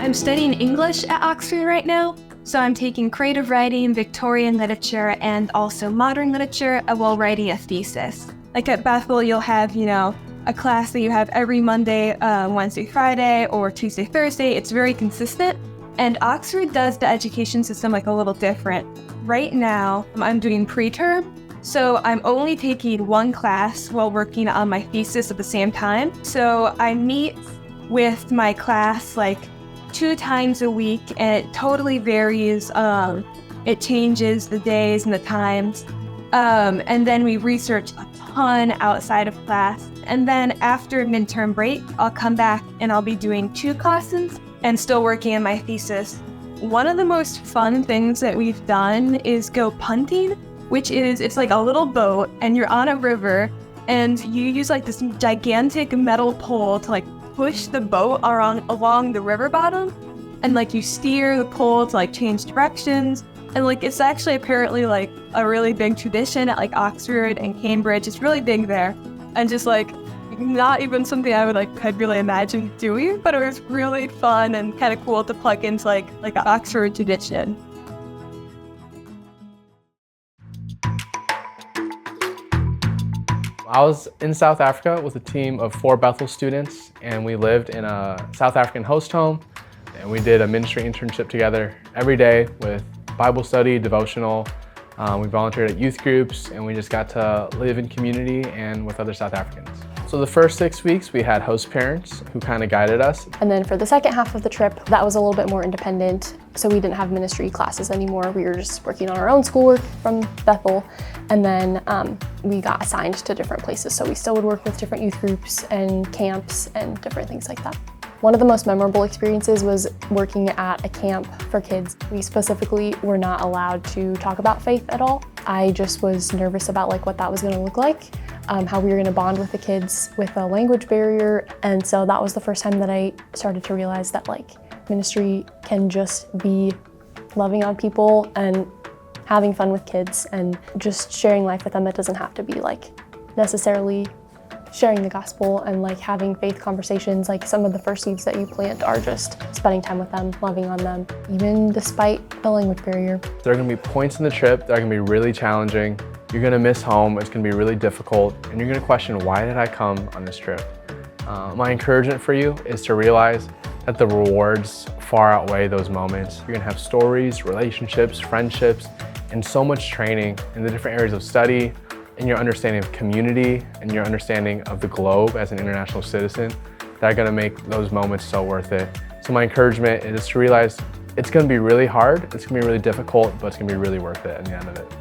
I'm studying English at Oxford right now, so I'm taking creative writing, Victorian literature, and also modern literature while writing a thesis. Like at Bethel, you'll have, a class that you have every Monday, Wednesday, Friday, or Tuesday, Thursday. It's very consistent. And Oxford does the education system like a little different. Right now, I'm doing pre-term, so I'm only taking one class while working on my thesis at the same time. So I meet with my class like 2 times a week, and it totally varies. It changes the days and the times. And then we research a ton outside of class. And then after midterm break, I'll come back and I'll be doing 2 classes and still working on my thesis. One of the most fun things that we've done is go punting, which is, it's like a little boat and you're on a river and you use like this gigantic metal pole to like push the boat along the river bottom, and like you steer the pole to like change directions. And like it's actually apparently like a really big tradition at like Oxford and Cambridge. It's really big there, and just like not even something I would could really imagine doing, but it was really fun and kind of cool to plug into like an Oxford tradition. I was in South Africa with a team of 4 Bethel students, and we lived in a South African host home, and we did a ministry internship together every day with Bible study, devotional. We volunteered at youth groups, and we just got to live in community and with other South Africans. So the first 6 weeks, we had host parents who kind of guided us. And then for the second half of the trip, that was a little bit more independent. So we didn't have ministry classes anymore. We were just working on our own schoolwork from Bethel. And then we got assigned to different places. So we still would work with different youth groups and camps and different things like that. One of the most memorable experiences was working at a camp for kids. We specifically were not allowed to talk about faith at all. I just was nervous about what that was gonna look like, how we were gonna bond with the kids with a language barrier. And so that was the first time that I started to realize that ministry can just be loving on people and having fun with kids and just sharing life with them. It doesn't have to be necessarily sharing the gospel and having faith conversations. Some of the first seeds that you plant are just spending time with them, loving on them, even despite the language barrier. There are gonna be points in the trip that are gonna be really challenging. You're gonna miss home, it's gonna be really difficult, and you're gonna question, why did I come on this trip? My encouragement for you is to realize that the rewards far outweigh those moments. You're gonna have stories, relationships, friendships, and so much training in the different areas of study, in your understanding of community, and your understanding of the globe as an international citizen that are gonna make those moments so worth it. So my encouragement is to realize it's gonna be really hard, it's gonna be really difficult, but it's gonna be really worth it at the end of it.